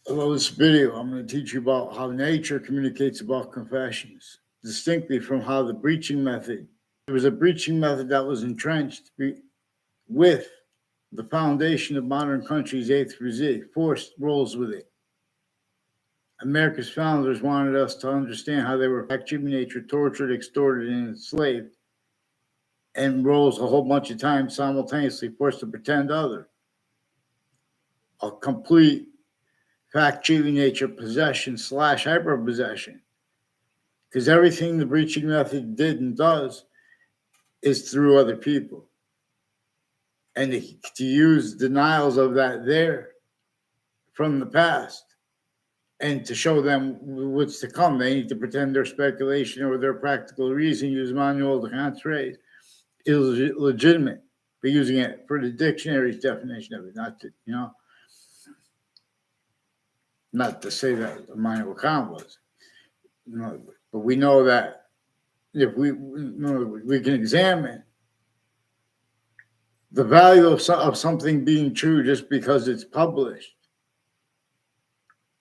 Hello, this video, I'm going to teach you about how nature communicates about confessions, distinctly from how the breaching method. There was a breaching method that was entrenched with the foundation of modern countries A through Z, forced roles with it. America's founders wanted us to understand how they were human nature, tortured, extorted, and enslaved, and roles a whole bunch of times simultaneously forced to pretend other. A complete fact-cheating nature possession / hyper-possession. Because everything the breaching method did and does is through other people. And to use denials of that there from the past and to show them what's to come, they need to pretend their speculation or their practical reason, use manual de contraire, is legitimate, but using it for the dictionary's definition of it, not to, not to say that Immanuel Kant was. But we know that if we can examine the value of something being true just because it's published,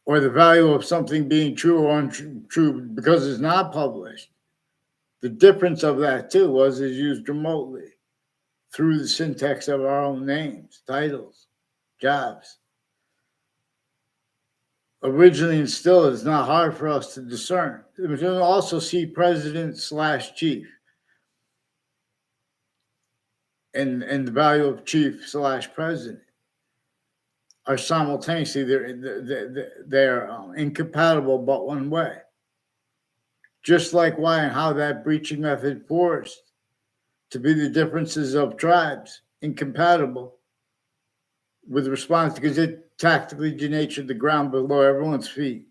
or the value of something being true or untrue because it's not published. The difference of that too is used remotely through the syntax of our own names, titles, jobs. Originally and still, it's not hard for us to discern. We can also see president / chief and the value of chief / president are simultaneously, they're incompatible but one way. Just like why and how that breaching method forced to be the differences of tribes incompatible with response, because it tactically denatured the ground below everyone's feet.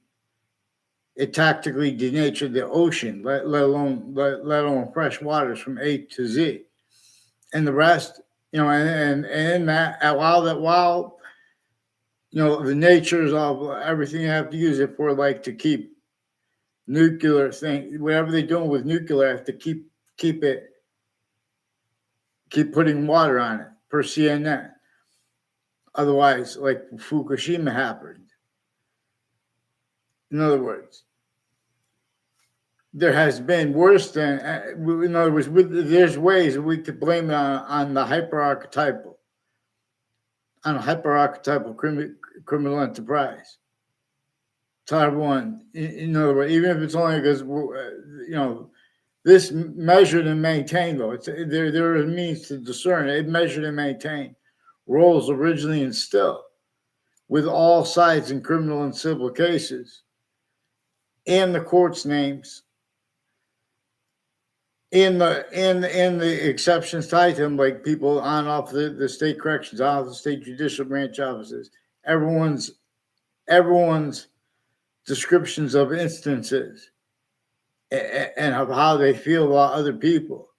It tactically denatured the ocean, let alone fresh waters from A to Z, and the rest. And in that, while the natures of everything you have to use it for, like to keep nuclear thing, whatever they're doing with nuclear, have to keep putting water on it per CNN. Otherwise, like Fukushima happened. In other words, there has been worse than, in other words, there's ways we could blame it on the hyper-archetypal criminal enterprise. Tell everyone, in other words, even if it's only because, this measured and maintained, though, there are means to discern it, measured and maintained roles originally and still with all sides in criminal and civil cases, and the court's names, in the exceptions tied to them, like people on off the state corrections, on off the state judicial branch offices, everyone's descriptions of instances and of how they feel about other people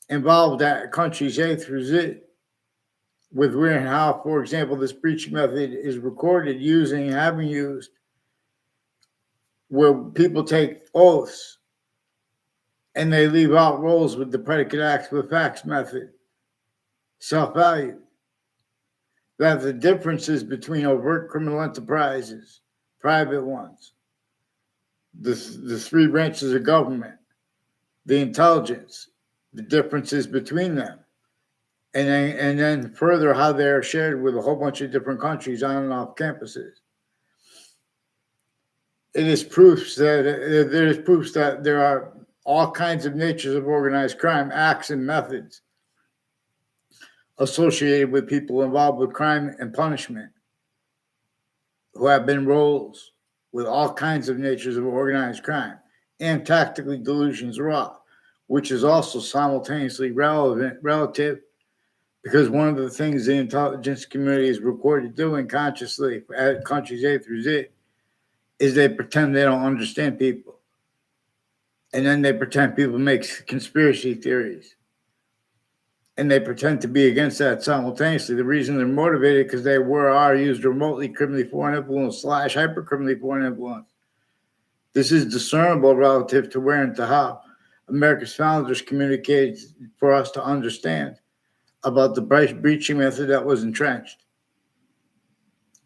involved at countries A through Z, with where and how, for example, this breaching method is recorded, using, having used, where people take oaths and they leave out roles with the predicate acts with facts method, self-value. That the differences between overt criminal enterprises, private ones, the three branches of government, the intelligence, the differences between them, and then further how they're shared with a whole bunch of different countries on and off campuses. There's proofs that there are all kinds of natures of organized crime, acts and methods associated with people involved with crime and punishment who have been roles with all kinds of natures of organized crime and tactically delusions raw, which is also simultaneously relative, because one of the things the intelligence community is reported doing consciously at countries A through Z is they pretend they don't understand people. And then they pretend people make conspiracy theories. And they pretend to be against that simultaneously. The reason they're motivated because they are used remotely criminally foreign influence / hyper-criminally foreign influence. This is discernible relative to where and to how America's founders communicated for us to understand about the breaching method that was entrenched.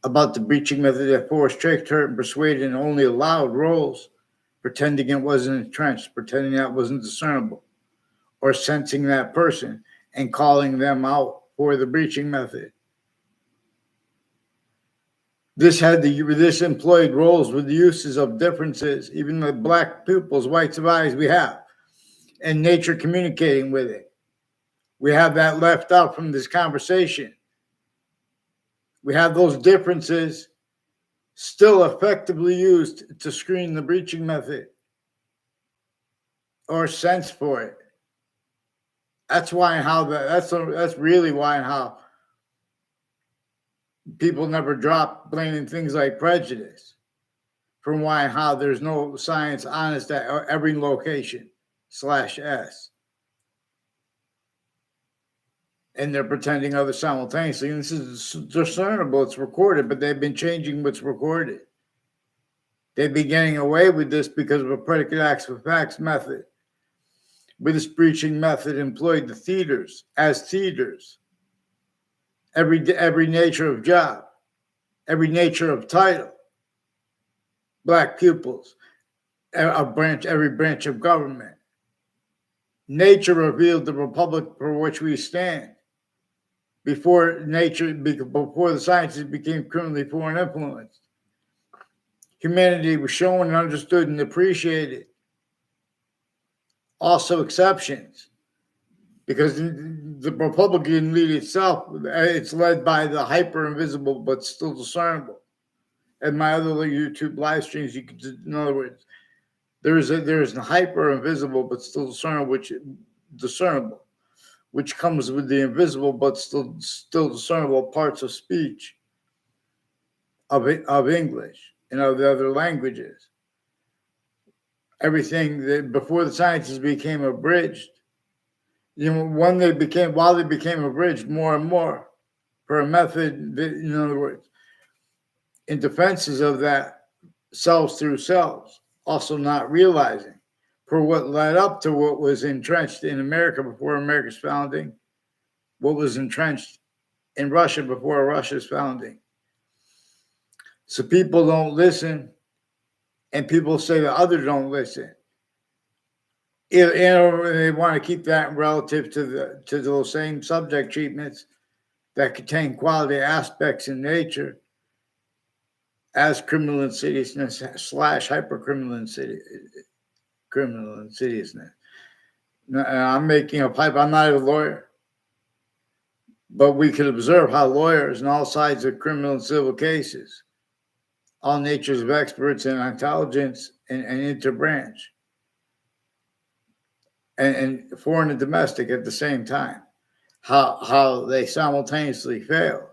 about the breaching method that forced, tricked, hurt, and persuaded and only allowed roles, pretending it wasn't entrenched, pretending that wasn't discernible, or sensing that person and calling them out for the breaching method. This employed roles with the uses of differences, even the black pupils, whites of eyes we have, and nature communicating with it. We have that left out from this conversation. We have those differences still effectively used to screen the breaching method or sense for it. That's why and how that's really why and how people never drop blaming things like prejudice from why and how there's no science honest at every location /S. And they're pretending other simultaneously. And this is discernible, it's recorded, but they've been changing what's recorded. They've been getting away with this because of a predicate acts for facts method. With this breaching method employed the theaters as theaters. Every nature of job, every nature of title, black pupils, every branch of government. Nature revealed the republic for which we stand. Before the sciences became criminally foreign influenced. Humanity was shown and understood and appreciated. Also exceptions, because the Republican lead itself, it's led by the hyper-invisible but still discernible. And my other YouTube live streams, you could, in other words, there is a hyper-invisible but still discernible, which comes with the invisible but still discernible parts of speech of English and of the other languages. Everything that before the sciences became abridged, while they became abridged more and more for a method that, in other words, in defenses of that, selves through selves, also not realizing for what led up to what was entrenched in America before America's founding, what was entrenched in Russia before Russia's founding. So people don't listen, and people say that others don't listen. They want to keep that relative to those same subject treatments that contain quality aspects in nature as criminal insidiousness / hyper-criminal insidiousness. Now, I'm making a pipe. I'm not a lawyer, but we could observe how lawyers on all sides of criminal and civil cases, all natures of experts in intelligence and interbranch, and foreign and domestic at the same time, how they simultaneously fail.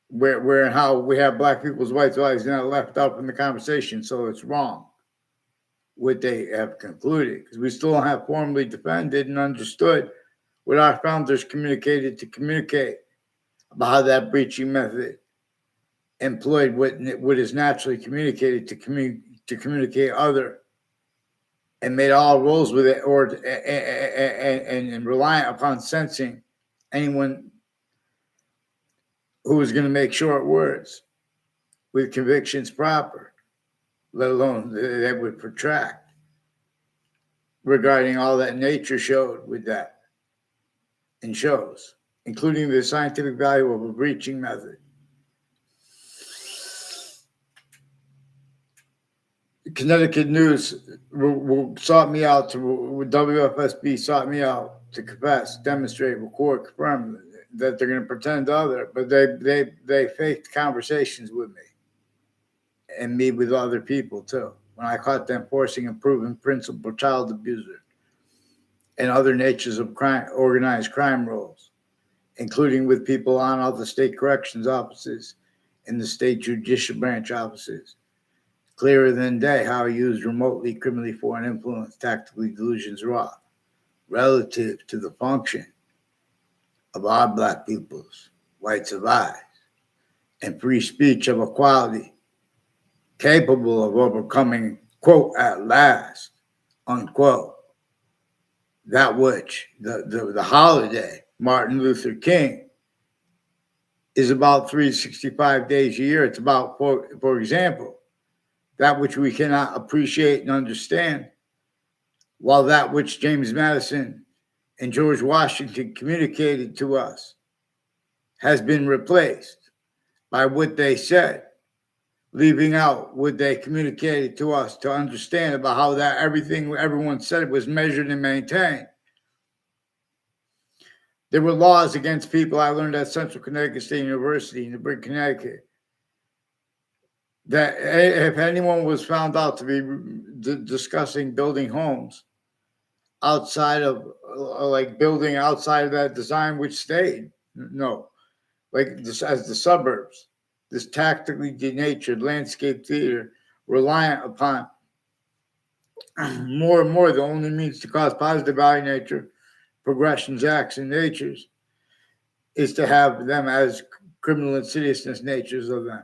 Where and how we have black people's white lives not left out from the conversation, so it's wrong what they have concluded, because we still don't have formally defended and understood what our founders communicated to communicate about how that breaching method employed what is naturally communicated to communicate other, and made all roles with it, and reliant upon sensing anyone who was going to make short words with convictions proper, let alone that would protract, regarding all that nature showed with that and shows, including the scientific value of a breaching method. Connecticut News sought me out WFSB sought me out to confess, demonstrate, record, confirm that they're going to pretend other, but they faked conversations with me and me with other people too. When I caught them forcing a proven principal child abuser and other natures of crime, organized crime roles, including with people on all the state corrections offices and the state judicial branch offices. Clearer than day how he used remotely criminally foreign influence, tactically delusions raw, relative to the function of our black peoples, whites of eyes, and free speech of equality, capable of overcoming, quote, at last, unquote, that which the holiday, Martin Luther King, is about 365 days a year. It's about, for example, that which we cannot appreciate and understand, while that which James Madison and George Washington communicated to us has been replaced by what they said, leaving out what they communicated to us to understand about how that everything everyone said was measured and maintained. There were laws against people I learned at Central Connecticut State University in New Britain, Connecticut, that if anyone was found out to be discussing building homes outside of, like building outside of that design which stayed, no, like this, as the suburbs, this tactically denatured landscape theater reliant upon more and more the only means to cause positive value nature progressions, acts, and natures is to have them as criminal insidiousness natures of them.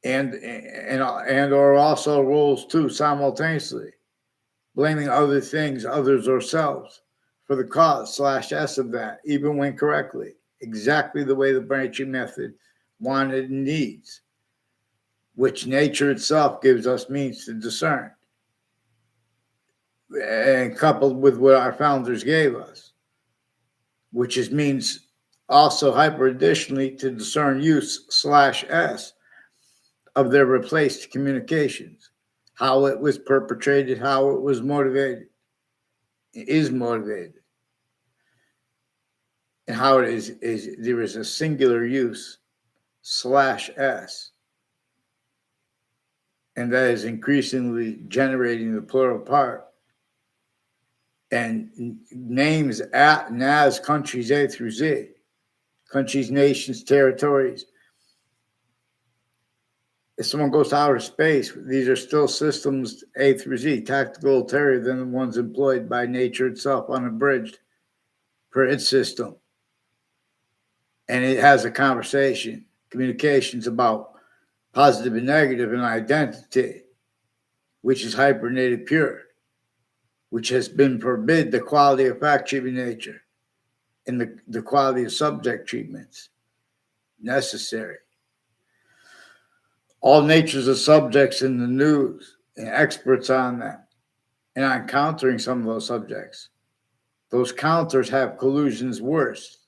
And or also roles too simultaneously, blaming other things, others, or selves for the cause /S of that, even when correctly, exactly the way the branching method wanted and needs, which nature itself gives us means to discern, and coupled with what our founders gave us, which is means also hyper additionally to discern use /S of their replaced communications, how it was perpetrated, how it was motivated, is motivated, and how it is there is a singular use /S, and that is increasingly generating the plural part. And names at and as countries A through Z, countries, nations, territories. If someone goes to outer space, these are still systems A through Z, tactical ulterior than the ones employed by nature itself, unabridged per its system. And it has a conversation, communications about positive and negative and identity, which is hypernated pure, which has been forbid the quality of fact treatment nature and the quality of subject treatments necessary. All natures of subjects in the news and experts on them and on countering some of those subjects. Those counters have collusions worse.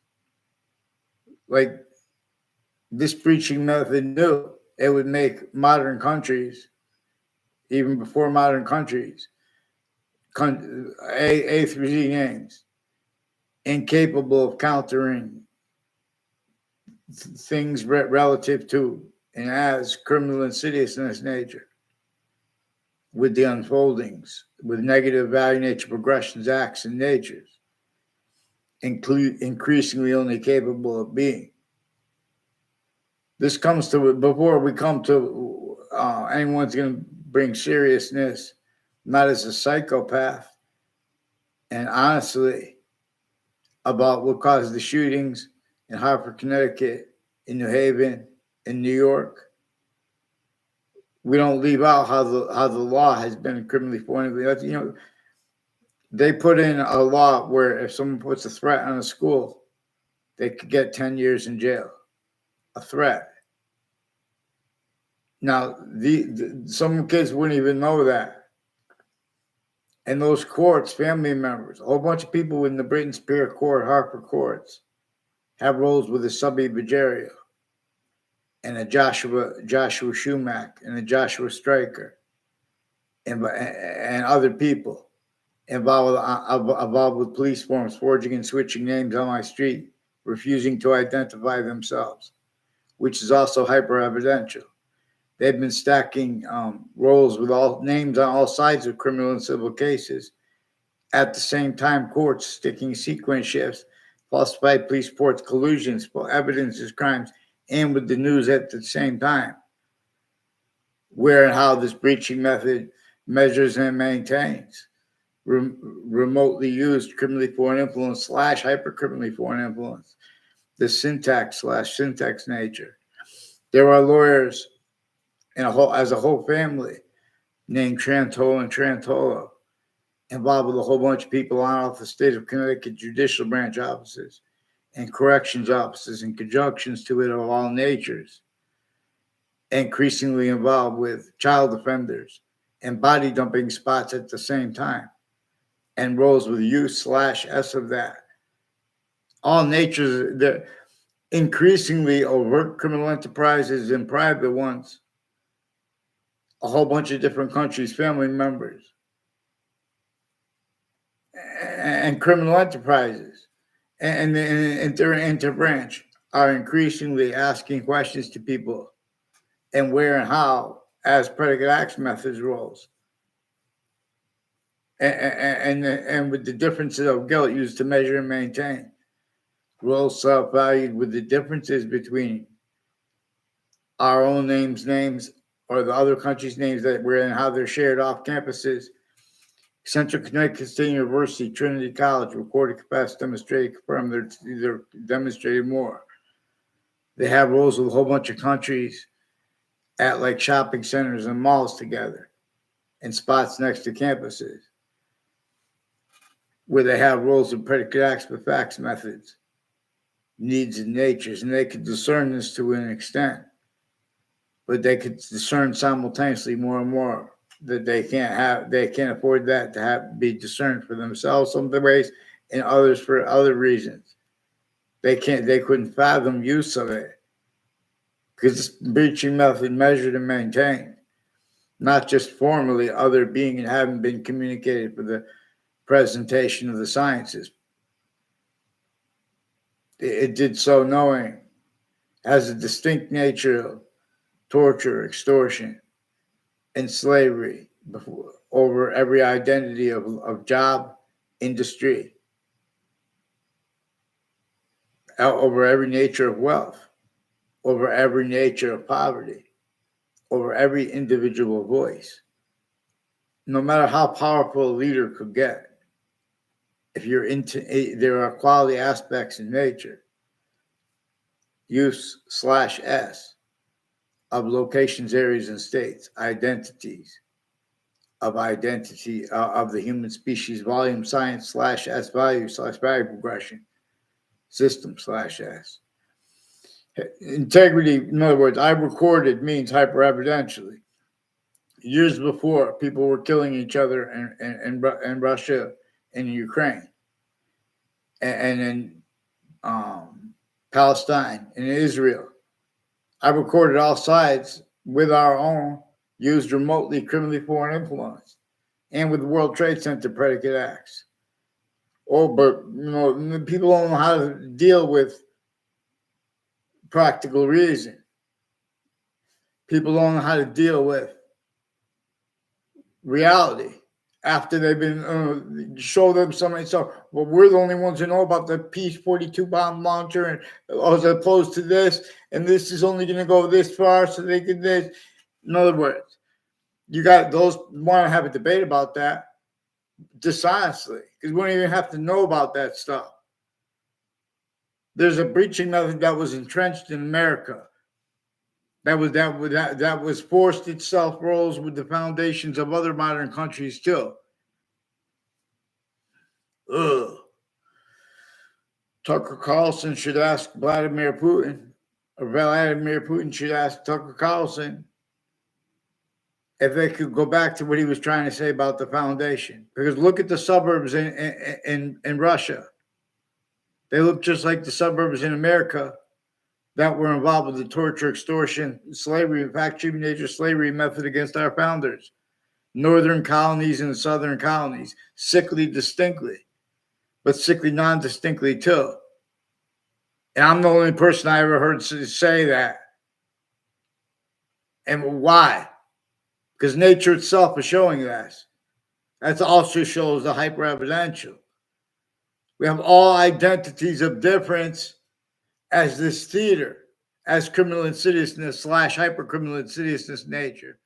Like this preaching method knew it would make modern countries, even before modern countries, A through Z names, incapable of countering things relative to and as criminal insidiousness nature, with the unfoldings, with negative value nature progressions, acts, and natures, increasingly only capable of being. This comes to, before we come to anyone's going to bring seriousness, not as a psychopath, and honestly, about what caused the shootings in Hartford, Connecticut, in New Haven, in New York. We don't leave out how the law has been criminally formulated. You know, they put in a law where if someone puts a threat on a school, they could get 10 years in jail. A threat. Now, some kids wouldn't even know that. And those courts, family members, a whole bunch of people in the Britain Superior Court, Hartford courts, have roles with a Subby Bajario and a Joshua Schumack and a Joshua Stryker and other people involved with police forms forging and switching names on my street, refusing to identify themselves, which is also hyper-evidential. They've been stacking roles with all names on all sides of criminal and civil cases. At the same time, courts sticking sequence shifts, falsified police reports, collusions, evidence of crimes, and with the news at the same time. Where and how this breaching method measures and maintains remotely used criminally foreign influence / hyper-criminally foreign influence, the syntax / syntax nature. There are lawyers as a whole family named Trantola and Trantola, involved with a whole bunch of people on off the state of Connecticut judicial branch offices and corrections officers and conjunctions to it of all natures, increasingly involved with child offenders and body dumping spots at the same time, and roles with U/S of that. All natures, the increasingly overt criminal enterprises and private ones, a whole bunch of different countries, family members, and criminal enterprises and the interbranch are increasingly asking questions to people and where and how as predicate acts methods roles. And with the differences of guilt used to measure and maintain. Roles self-valued with the differences between our own names, or the other countries' names that we're in, how they're shared off campuses. Central Connecticut State University, Trinity College, recorded capacity demonstrated, confirmed they're demonstrated more. They have roles with a whole bunch of countries at like shopping centers and malls together and spots next to campuses where they have roles of predicate acts with facts methods, needs and natures, and they could discern this to an extent, but they could discern simultaneously more and more that they can't afford that to be discerned for themselves some ways and others for other reasons. They couldn't fathom use of it because this breaching method measured and maintained, not just formally, other being and having been communicated for the presentation of the sciences. It did so knowing, has a distinct nature of torture, extortion, and slavery over every identity of job, industry, over every nature of wealth, over every nature of poverty, over every individual voice. No matter how powerful a leader could get, if you're there are quality aspects in nature, use/S, of locations, areas, and states, identities, of the human species, volume, science/S value/value progression, system/S. Integrity, in other words, I recorded means hyper-evidentially. Years before, people were killing each other in Russia and Ukraine, and in Palestine and Israel. I recorded all sides with our own, used remotely criminally foreign influence, and with World Trade Center predicate acts. Oh, but people don't know how to deal with practical reason. People don't know how to deal with reality after they've been show them something. So, well, we're the only ones who know about the Peace 42 bomb launcher, and as opposed to this, and this is only going to go this far, so they can this. In other words, you got those want to have a debate about that dishonestly, because we don't even have to know about that stuff. There's a breaching method that was entrenched in America. That was forced itself roles with the foundations of other modern countries too. Ugh. Tucker Carlson should ask Vladimir Putin, or Vladimir Putin should ask Tucker Carlson if they could go back to what he was trying to say about the foundation. Because look at the suburbs in Russia. They look just like the suburbs in America that were involved with the torture, extortion, slavery, in fact, cheap nature slavery method against our founders. Northern colonies and southern colonies, sickly distinctly, but sickly non-distinctly too. And I'm the only person I ever heard say that. And why? Because nature itself is showing this. That also shows the hyper-evidential. We have all identities of difference as this theater, as criminal insidiousness / hyper-criminal insidiousness nature.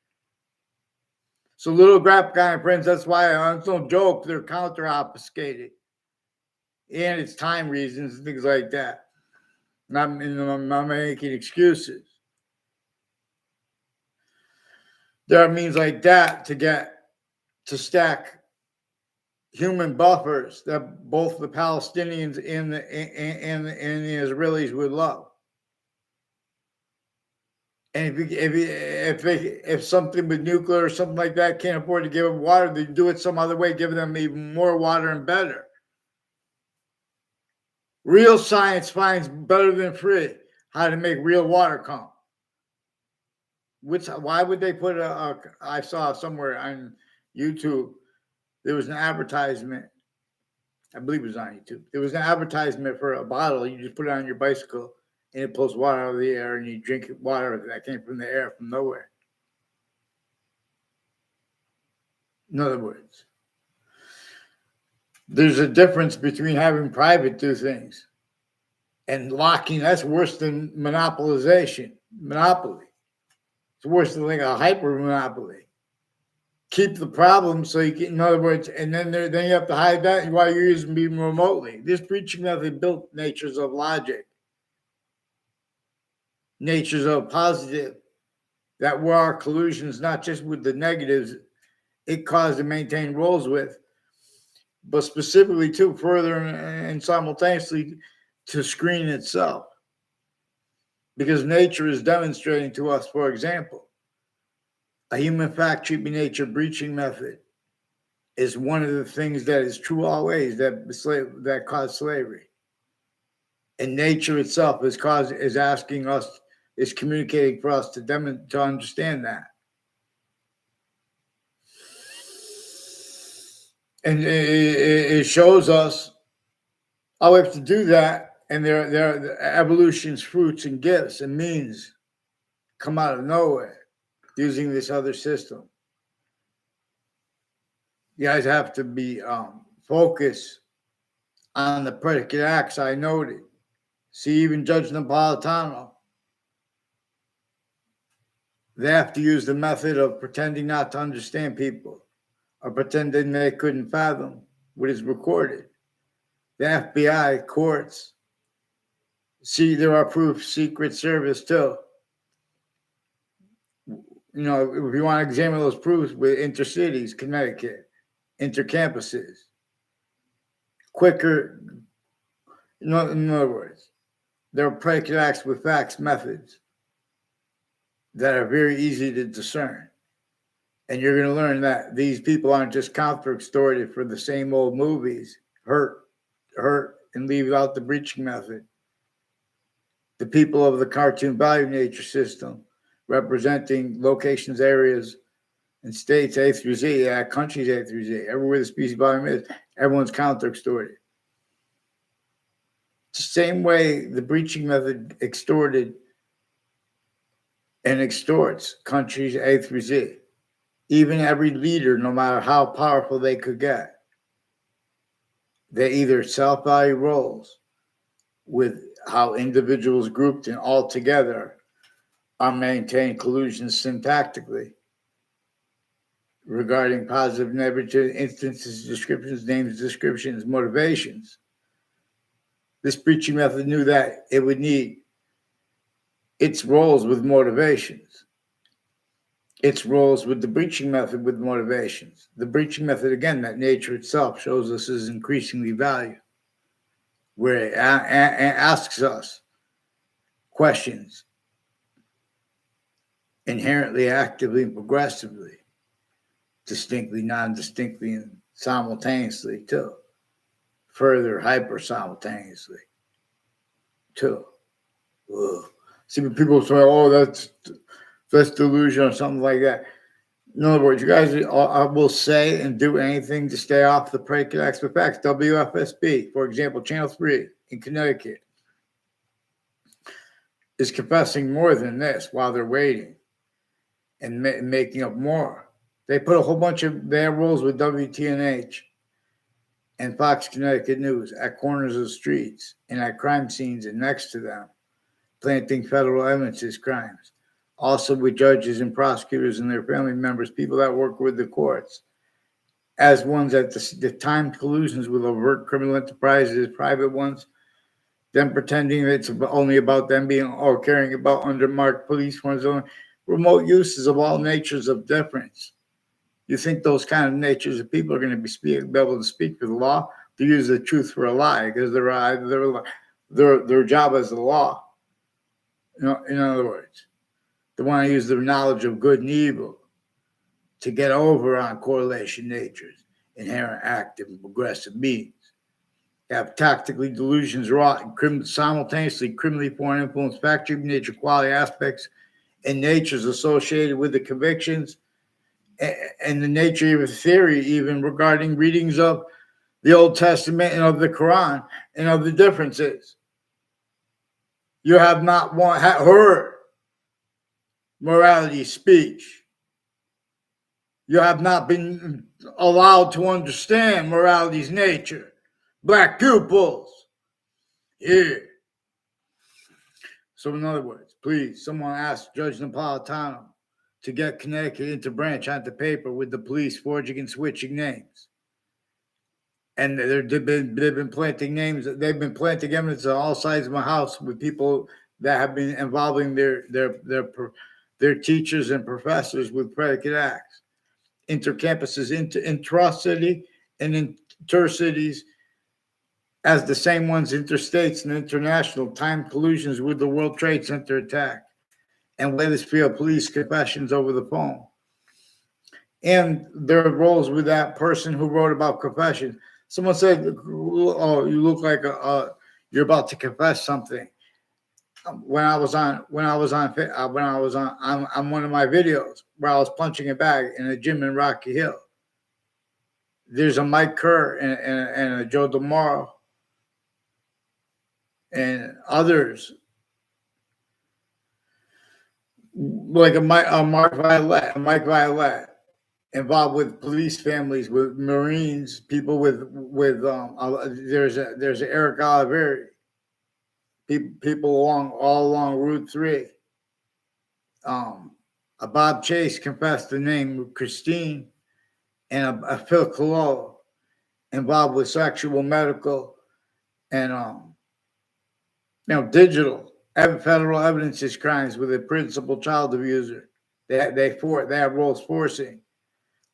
So little graphic kind of friends, that's why it's no joke, they're counter-obfuscated. And it's time reasons and things like that. I'm not making excuses. There are means like that to stack human buffers that both the Palestinians and the Israelis would love. And if something with nuclear or something like that can't afford to give them water, they do it some other way, giving them even more water and better. Real science finds better than free how to make real water come. Why would they put I saw somewhere on YouTube, there was an advertisement. I believe it was on YouTube. There was an advertisement for a bottle. You just put it on your bicycle and it pulls water out of the air and you drink water that came from the air from nowhere. In other words, there's a difference between having private do things and locking. That's worse than monopolization. Monopoly. It's worse than like a hyper monopoly. Keep the problem so you can, in other words, and then you have to hide that while you're using them remotely. This preaching method built natures of logic, natures of positive, that were our collusions, not just with the negatives it caused to maintain roles with, but specifically to further and simultaneously to screen itself. Because nature is demonstrating to us, for example, a human fact treatment nature breaching method is one of the things that is true always that caused slavery. And nature itself is asking us, is communicating for us to understand that. And it shows us how we have to do that, and their evolution's fruits and gifts and means come out of nowhere using this other system. You guys have to be focused on the predicate acts I noted. See, even Judge Napolitano, they have to use the method of pretending not to understand people or pretending they couldn't fathom what is recorded. The FBI, courts, see, there are proofs, Secret Service too. You know, if you want to examine those proofs with intercities, Connecticut, intercampuses, quicker, in other words, there are predicate acts with facts methods that are very easy to discern. And you're going to learn that these people aren't just counter-extorted for the same old movies, hurt, and leave out the breaching method. The people of the cartoon value nature system, representing locations, areas, and states A through Z, countries A through Z, everywhere the species volume is, everyone's counter-extorted. It's the same way the breaching method extorted and extorts countries A through Z. Even every leader, no matter how powerful they could get, they either self-value roles with how individuals grouped and all together are maintained collusions syntactically regarding positive, negative instances, descriptions, names, descriptions, motivations. This breaching method knew that it would need its roles with motivations. Its roles with the breaching method with motivations. The breaching method, again, that nature itself shows us is increasingly valued, where it asks us questions inherently, actively, and progressively, distinctly, non-distinctly, and simultaneously, too. Further, hyper-simultaneously, too. Ugh. See, when people say, oh, that's delusion or something like that. In other words, you guys will say and do anything to stay off the predicate acts with facts. WFSB, for example, Channel 3 in Connecticut, is confessing more than this while they're waiting and making up more. They put a whole bunch of their rules with WTNH and Fox Connecticut News at corners of streets and at crime scenes and next to them, planting federal evidence as crimes. Also with judges and prosecutors and their family members, people that work with the courts, as ones at the time collusions with overt criminal enterprises, private ones, them pretending it's only about them being or caring about undermarked police forms, remote uses of all natures of difference. You think those kind of natures of people are going to be able to speak for the law? They use the truth for a lie because their job is the law. You know, in other words, they want to use their knowledge of good and evil to get over on correlation natures, inherent active and progressive beings. They have tactically delusions wrought and simultaneously criminally foreign influence, factory nature, quality aspects, and natures associated with the convictions and the nature of theory, even regarding readings of the Old Testament and of the Quran and of the differences. You have not heard morality speech. You have not been allowed to understand morality's nature. Black pupils. Yeah. So in other words, please, someone ask Judge Napolitano to get Connecticut into branch onto paper with the police forging and switching names. And they've been planting names. They've been planting evidence on all sides of my house with people that have been involving their teachers and professors with predicate acts. Intercampuses, intracity and intercities as the same ones interstates and international time collusions with the World Trade Center attack and Wethersfield police confessions over the phone. And their roles with that person who wrote about confession. Someone said, "Oh, you look like you're about to confess something." When I was on one of my videos where I was punching a bag in a gym in Rocky Hill, there's a Mike Kerr and a Joe DeMauro and others like a Mike Violet. Involved with police families, with Marines, people with there's a Eric Oliveri, people all along Route 3. A Bob Chase confessed the name Christine, and a Phil Cololo involved with sexual, medical, and digital federal evidences crimes with a principal child abuser. They have roles forcing.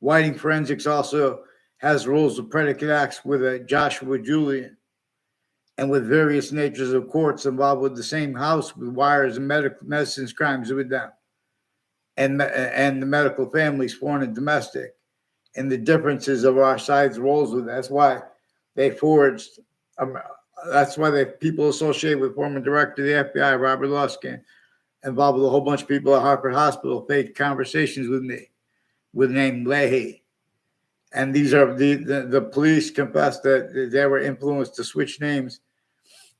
Whiting Forensics also has roles of predicate acts with a Joshua Julian and with various natures of courts involved with the same house with wires and medicines crimes with them and the medical families, foreign and domestic, and the differences of our side's roles with that. That's why they forged. That's why people associated with former director of the FBI, Robert Luskin, involved with a whole bunch of people at Harvard Hospital, faked conversations with me with the name Leahy. And these are the police confessed that they were influenced to switch names.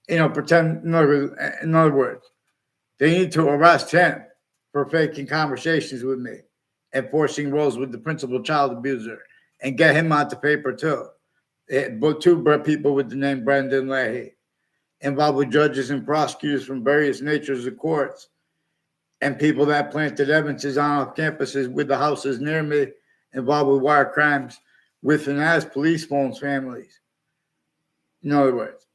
Pretend, in other words, they need to arrest him for faking conversations with me and forcing roles with the principal child abuser and get him onto paper too. But two people with the name Brendan Leahy involved with judges and prosecutors from various natures of courts and people that planted evidences on off campuses with the houses near me involved with wire crimes with and as police phones families. In other words,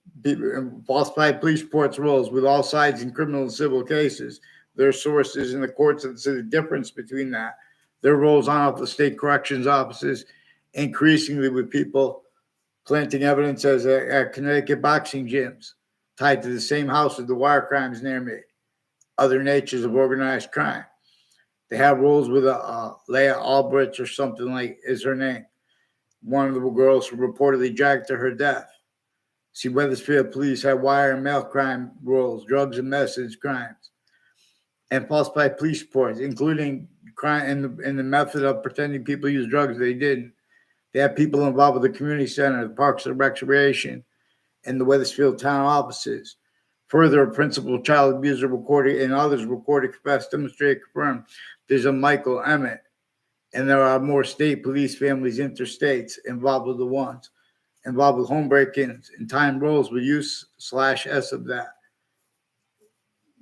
falsified police reports roles with all sides in criminal and civil cases. Their sources in the courts and the difference between that. Their roles on off the state corrections offices, increasingly with people planting evidence as at Connecticut boxing gyms tied to the same house with the wire crimes near me. Other natures of organized crime. They have roles with Leah Albrecht or something like is her name. One of the girls who reportedly dragged to her death. See, Wethersfield police have wire and mail crime roles, drugs and message crimes, and falsified police reports, including crime in the method of pretending people use drugs they didn't. They have people involved with the community center, the Parks and Recreation, and the Wethersfield town offices. Further, a principal child abuser recorded and others recorded, confessed, demonstrated, confirmed. There's a Michael Emmett, and there are more state police families, interstates, involved with the ones involved with home break-ins and time roles with use/S of that,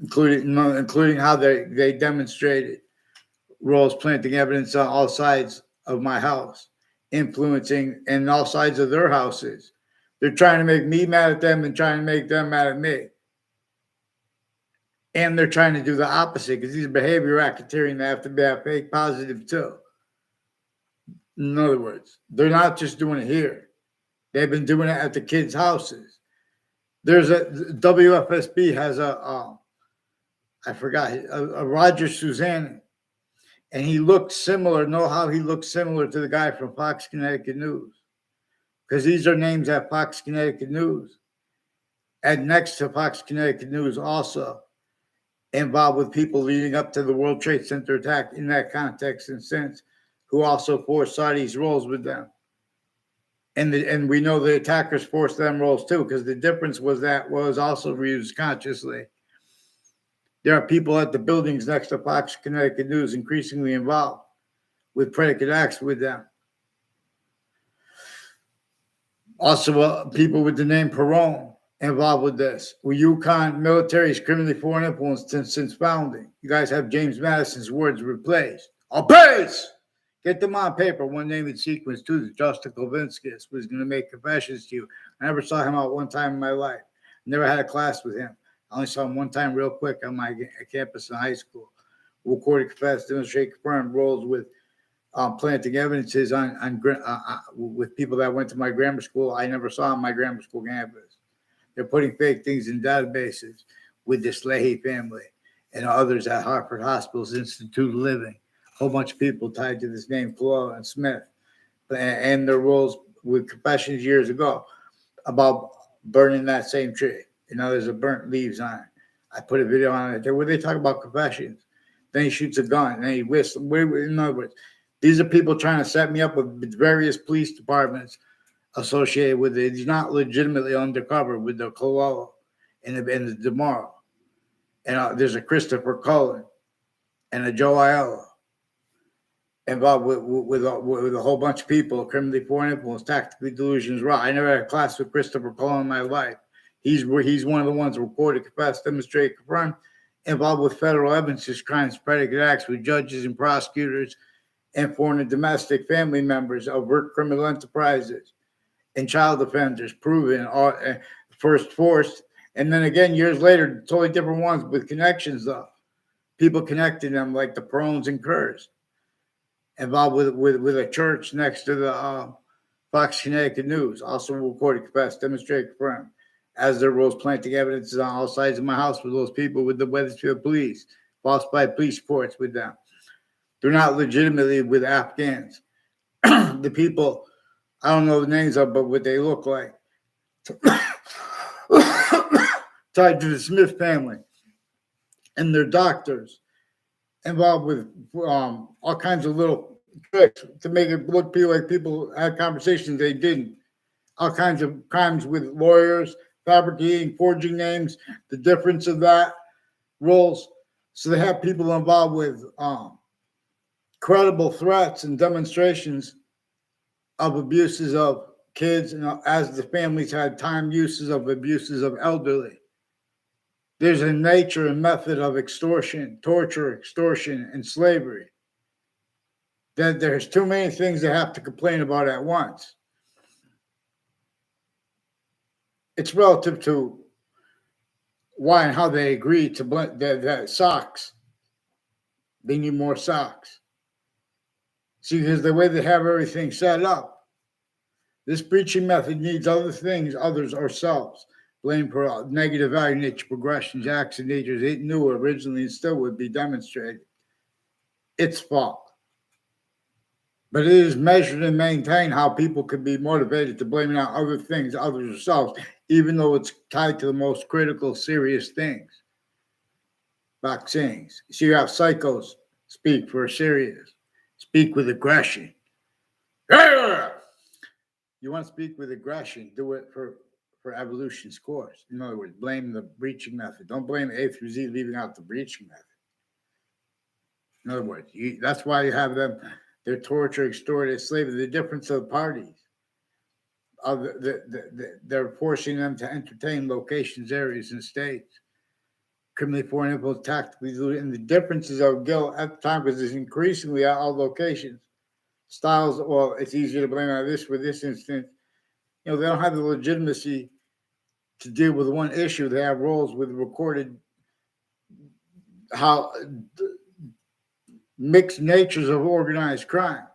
including how they demonstrated roles planting evidence on all sides of my house, influencing in all sides of their houses. They're trying to make me mad at them and trying to make them mad at me. And they're trying to do the opposite because these are behavior racketeering. They have to be fake positive too. In other words, they're not just doing it here. They've been doing it at the kids' houses. There's a WFSB has I forgot a Roger Suzanne, and he looked similar. Know how he looked similar to the guy from Fox Connecticut News, because these are names at Fox Connecticut News, and next to Fox Connecticut News also involved with people leading up to the World Trade Center attack in that context and since, who also foresaw these roles with them. And we know the attackers forced them roles too, because the difference was that was also used consciously. There are people at the buildings next to Fox Connecticut News increasingly involved with predicate acts with them. Also, people with the name Perone involved with this. Well, UConn military is criminally foreign influence since founding. You guys have James Madison's words replaced. Always! Get them on paper, one name in sequence, too. Justin Kovinskis was going to make confessions to you. I never saw him out one time in my life. Never had a class with him. I only saw him one time real quick on my campus in high school. Recorded, confessed, demonstrate, confirmed roles with planting evidences with people that went to my grammar school. I never saw on my grammar school campus. They're putting fake things in databases with this Leahy family and others at Hartford Hospital's Institute of Living. A whole bunch of people tied to this name, Flo and Smith, and their roles with confessions years ago about burning that same tree. You know, there's a burnt leaves on it. I put a video on it there where they talk about confessions. Then he shoots a gun, and then he whistles. In other words, these are people trying to set me up with various police departments associated with it. He's not legitimately undercover with the Cololo and the DeMauro. And there's a Christopher Cullen and a Joe Aiello involved with a whole bunch of people, criminally foreign influence, tactically delusions, raw. I never had a class with Christopher Cullen in my life. He's one of the ones recorded, confessed, demonstrated, confirmed, involved with federal evidence, crimes, predicate acts with judges and prosecutors and foreign and domestic family members, overt criminal enterprises and child offenders, proven, first forced, and then again years later, totally different ones with connections though. People connecting them like the Perones and Kerrs, involved with a church next to the Fox Connecticut News, also recorded, confessed, demonstrated, confirmed, as their roles planting evidences on all sides of my house with those people with the Wethersfield police, falsified police reports with them. They're not legitimately with Afghans. The people, I don't know the names of, but what they look like, tied to the Smith family, and their doctors, involved with all kinds of little tricks to make it look like people had conversations they didn't. All kinds of crimes with lawyers, fabricating, forging names, the difference of that, roles. So they have people involved with credible threats and demonstrations of abuses of kids, and as the families had time uses of abuses of elderly. There's a nature and method of extortion, torture, extortion, and slavery that there's too many things to have to complain about at once. It's relative to why and how they agree to blend the socks. They need more socks. See, because the way they have everything set up, this breaching method needs other things, others, ourselves. Blame for negative value nature progressions, acts and natures it knew originally and still would be demonstrated. It's fault. But it is measured and maintained how people can be motivated to blame it on other things, others, themselves, even though it's tied to the most critical, serious things. Vaccines. So you have psychos speak for serious, speak with aggression. You want to speak with aggression, do it for evolution's course. In other words, blame the breaching method. Don't blame A through Z leaving out the breaching method. In other words, that's why you have them, they're torture, extorted, slavery, the difference of parties. They're forcing them to entertain locations, areas, and states. Criminally foreign influence, tactically diluted, and the differences of guilt at the time, because it's increasingly at all locations. Styles, well, it's easier to blame on this for this instance. You know, they don't have the legitimacy to deal with one issue. They have roles with recorded how mixed natures of organized crime.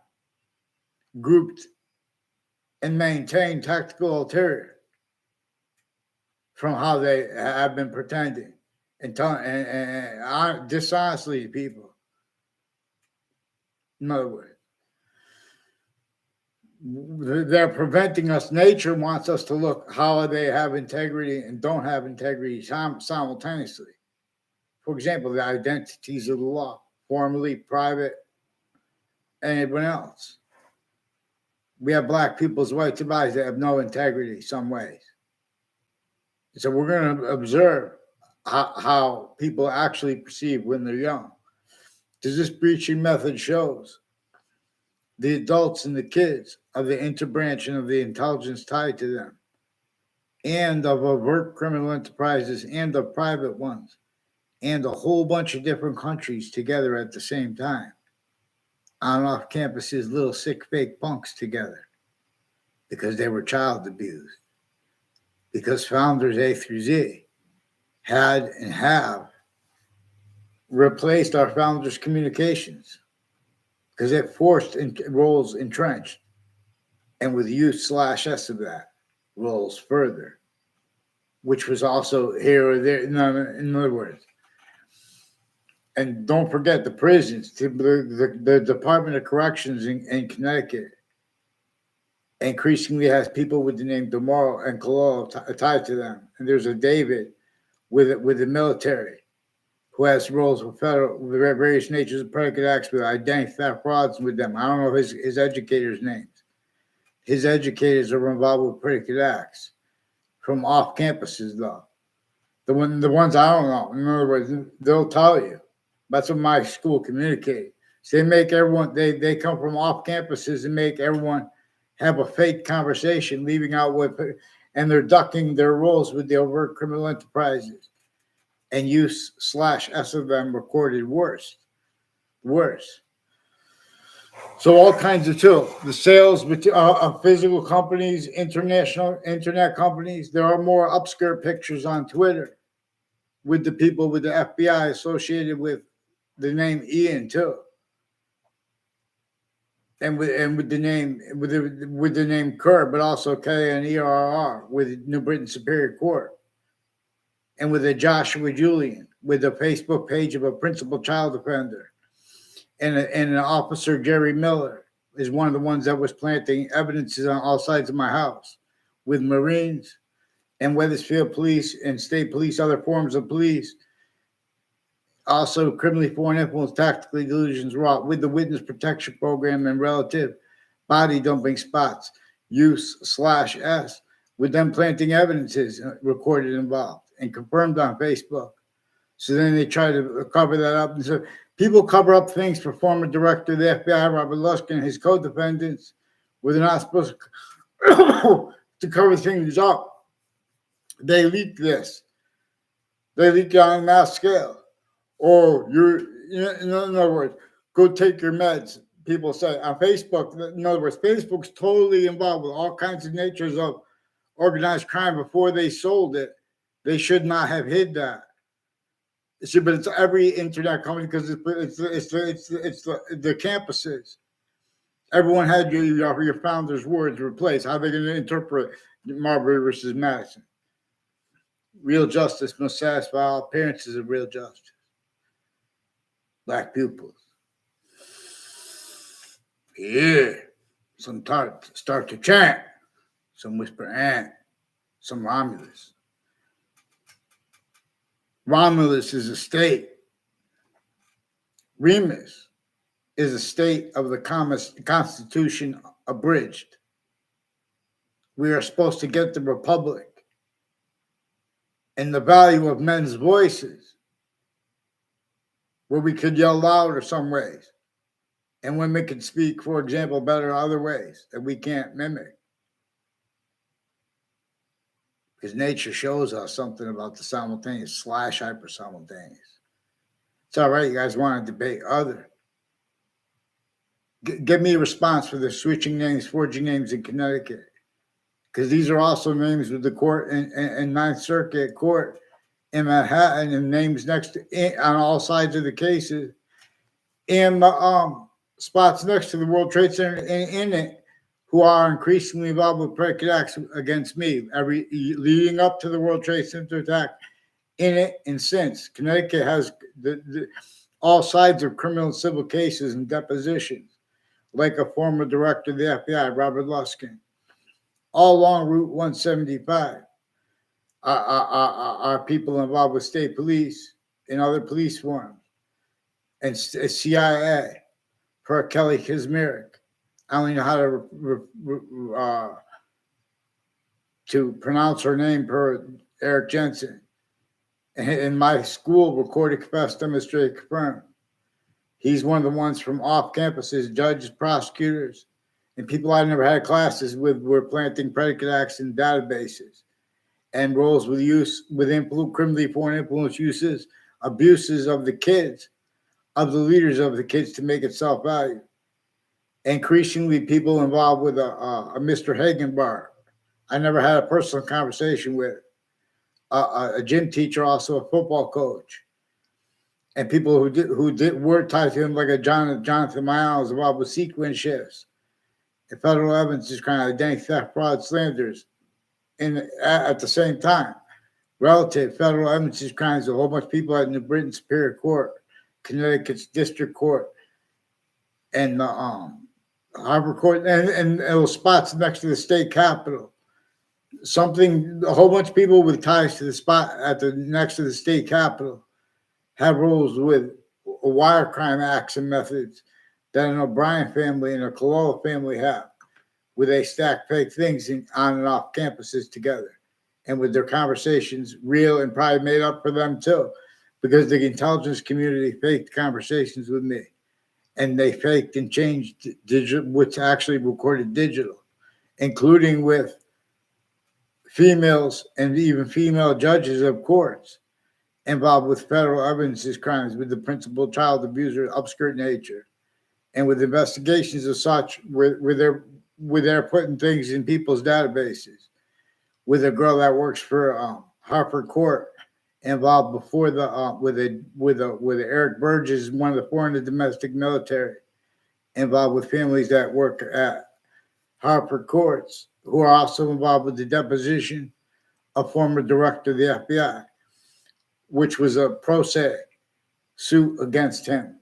grouped and maintained tactical ulterior from how they have been pretending and dishonestly to people. In other words, they're preventing us. Nature wants us to look how they have integrity and don't have integrity simultaneously. For example, the identities of the law, formally, private, and everyone else. We have black people's white bodies that have no integrity some ways. So we're going to observe how people actually perceive when they're young. Because this breaching method shows the adults and the kids of the interbranch and of the intelligence tied to them, and of overt criminal enterprises and of private ones, and a whole bunch of different countries together at the same time, on and off campuses, little sick fake punks together, because they were child abused. Because founders A through Z had and have replaced our founders' communications, because it forced roles entrenched, and with U/S of that, roles further, which was also here or there. In other words, and don't forget the prisons, the Department of Corrections in Connecticut increasingly has people with the name DeMauro and Cololo tied to them. And there's a David with the military who has roles with various natures of predicate acts with identity theft frauds with them. I don't know his educators' names. His educators are involved with predicate acts from off campuses, though. The ones I don't know. In other words, they'll tell you. That's what my school communicated. So they make everyone, they come from off campuses and make everyone have a fake conversation, leaving out and they're ducking their roles with the overt criminal enterprises and U/S of them recorded worse. So all kinds of tools. The sales of physical companies, international internet companies. There are more upskirt pictures on Twitter with the people with the FBI associated with the name Ian too, and with the name Kerr, but also KNERR with New Britain Superior Court, and with a Joshua Julian with a Facebook page of a principal child offender, and an officer Jerry Miller is one of the ones that was planting evidences on all sides of my house with Marines and Wethersfield Police and state police, other forms of police. Also, criminally foreign influence, tactically delusions wrought with the witness protection program and relative body dumping spots, U/S, with them planting evidences recorded involved and confirmed on Facebook. So then they try to cover that up. And so people cover up things for former director of the FBI, Robert Luskin, and his co-defendants, where they're not supposed to cover things up. They leak this. They leak it on a mass scale. Or in other words, go take your meds. People say on Facebook, in other words, Facebook's totally involved with all kinds of natures of organized crime. Before they sold it, they should not have hid that. But it's every internet company because it's the campuses. Everyone had your founders' words replaced. How are they going to interpret Marbury versus Madison? Real justice must satisfy all appearances of real justice. Black pupils. Yeah. Some start to chant. Some whisper ant. Some Romulus. Romulus is a state. Remus is a state of the Constitution abridged. We are supposed to get the Republic and the value of men's voices, where we could yell louder some ways, and women could speak, for example, better other ways that we can't mimic. Because nature shows us something about the simultaneous / hyper-simultaneous. It's all right, you guys want to debate other. Give me a response for the switching names, forging names in Connecticut. Because these are also names with the court and Ninth Circuit Court in Manhattan, and names next to on all sides of the cases, and spots next to the World Trade Center in it who are increasingly involved with predicate acts against me, leading up to the World Trade Center attack, in it and since. Connecticut has all sides of criminal and civil cases and depositions, like a former director of the FBI, Robert Luskin, all along Route 175. Are people involved with state police and other police forms and CIA, per Kelly Kazmierek. I only know how to pronounce her name, per Eric Jensen. In my school, recorded, confessed, demonstrated, confirmed. He's one of the ones from off campuses, judges, prosecutors, and people I never had classes with were planting predicate acts in databases and roles with criminally foreign influence uses, abuses of the kids, of the leaders of the kids to make it self-value. Increasingly, people involved with a Mr. Hagenbar. I never had a personal conversation with a gym teacher, also a football coach, and people who were tied to him, like a Jonathan Miles, involved with sequence shifts, and federal evidence is kind of identity theft, fraud, slanders, and at the same time, relative federal evidence is crimes. A whole bunch of people at New Britain Superior Court, Connecticut's District Court, and the Harbor Court, and those spots next to the state capitol. A whole bunch of people with ties to the spot next to the state capitol have roles with wire crime acts and methods that an O'Brien family and a Colella family have, where they stack fake things on and off campuses together, and with their conversations real and probably made up for them too, because the intelligence community faked conversations with me, and they faked and changed digital, which actually recorded digital, including with females and even female judges of courts involved with federal evidences crimes with the principal child abuser upskirt nature, and with investigations of such where they're putting things in people's databases, with a girl that works for Harper Court involved before the with Eric Burgess, one of the foreign and domestic military, involved with families that work at Harper Courts, who are also involved with the deposition of former director of the FBI, which was a pro se suit against him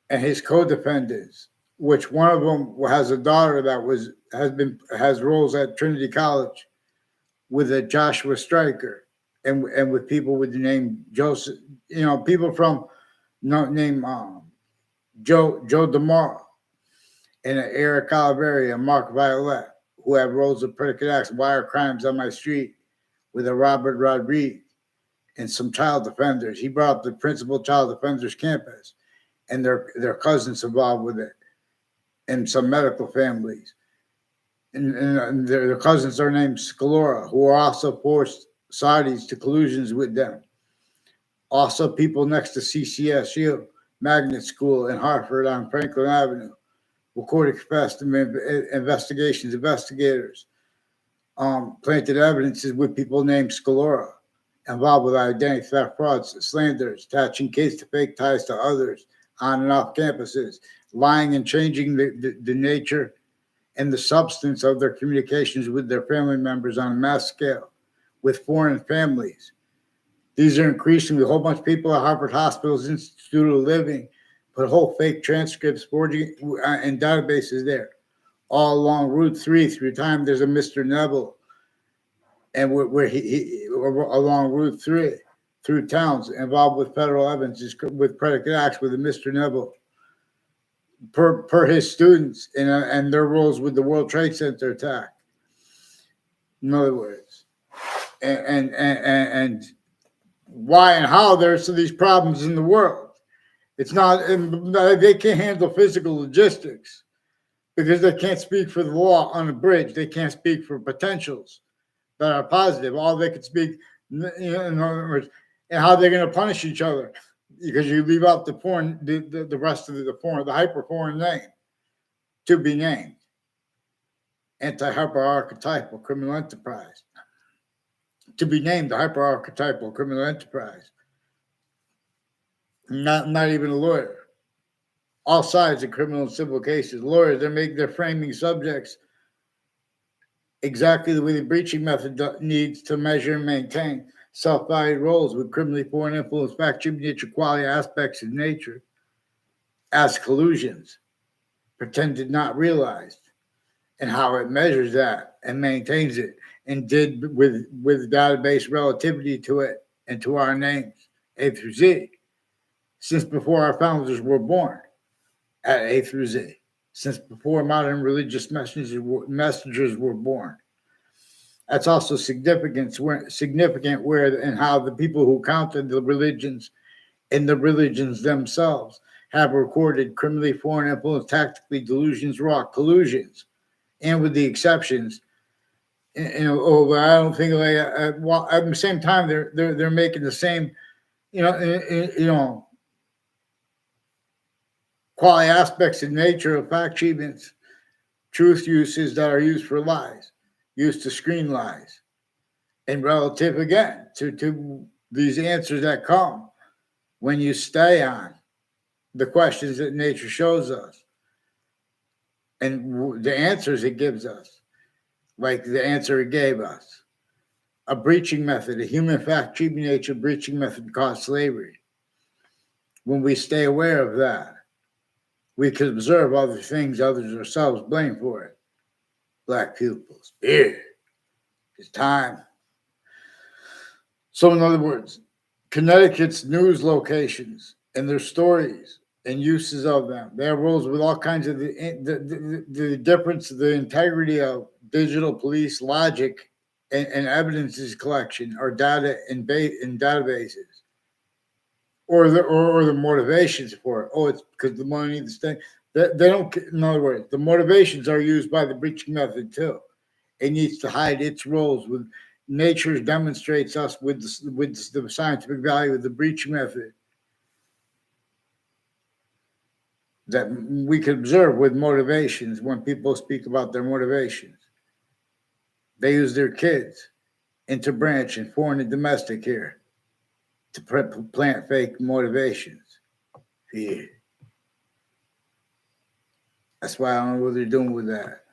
and his co-defendants, which one of them has a daughter that has roles at Trinity College with a Joshua Stryker, and with people with the name Joseph, people from name Joe DeMauro and Eric Oliveri and Mark Violet, who have roles of predicate acts, wire crimes on my street, with a Robert Rodriguez and some child defenders. He brought up the principal child defenders campus and their cousins involved with it, and some medical families. And their cousins are named Scalora, who are also forced Saudis to collusions with them. Also, people next to CCSU, Magnet School in Hartford on Franklin Avenue, recorded confessed investigators planted evidences with people named Scalora, involved with identity theft, frauds, slanders, attaching kids to fake ties to others on and off campuses, lying and changing the nature and the substance of their communications with their family members on a mass scale, with foreign families. These are increasingly a whole bunch of people at Harvard Hospital's Institute of Living put whole fake transcripts, forging and databases there, all along Route 3 through time. There's a Mr. Neville, and where he along Route 3 through towns involved with federal evidence with predicate acts with a Mr. Neville, per his students and their roles with the World Trade Center attack. In other words, and why and how there's these problems in the world. It's not, they can't handle physical logistics because they can't speak for the law on a bridge. They can't speak for potentials that are positive. All they could speak, in other words, and how they're going to punish each other because you leave out the rest of the foreign, the hyper-foreign name to be named. Anti-hyper-archetypal criminal enterprise. To be named the hyper-archetypal criminal enterprise. Not even a lawyer. All sides of criminal and civil cases. Lawyers, they're framing subjects exactly the way the breaching method needs to measure and maintain self-valued roles with criminally foreign influence, fact, nature, quality aspects of nature as collusions, pretended not realized, and how it measures that and maintains it, and did with database relativity to it and to our names, A through Z, since before our founders were born at A through Z, since before modern religious messengers were born. That's also significant where and how the people who counted the religions and the religions themselves have recorded criminally foreign influence, tactically delusions, raw collusions, and with the exceptions, I don't think well, at the same time they're making the same, quality aspects of nature of fact treatments, truth uses that are used for lies, used to screen lies, and relative again to these answers that come when you stay on the questions that nature shows us and the answers it gives us, like the answer it gave us. A breaching method, a human fact treatment nature breaching method caused slavery. When we stay aware of that, we can observe other things others ourselves blame for it. Black pupils, here, it's time. So, in other words, Connecticut's news locations and their stories and uses of them, they have roles with all kinds of the difference, the integrity of digital police logic and evidences collection or data in databases. Or the motivations for it. Oh, it's because the money, the thing. They don't. In other words, the motivations are used by the breaching method too. It needs to hide its roles. With nature demonstrates us with the scientific value of the breaching method that we can observe with motivations when people speak about their motivations. They use their kids interbranch and foreign and domestic here to plant fake motivations. Fear. That's why I don't know what they're doing with that.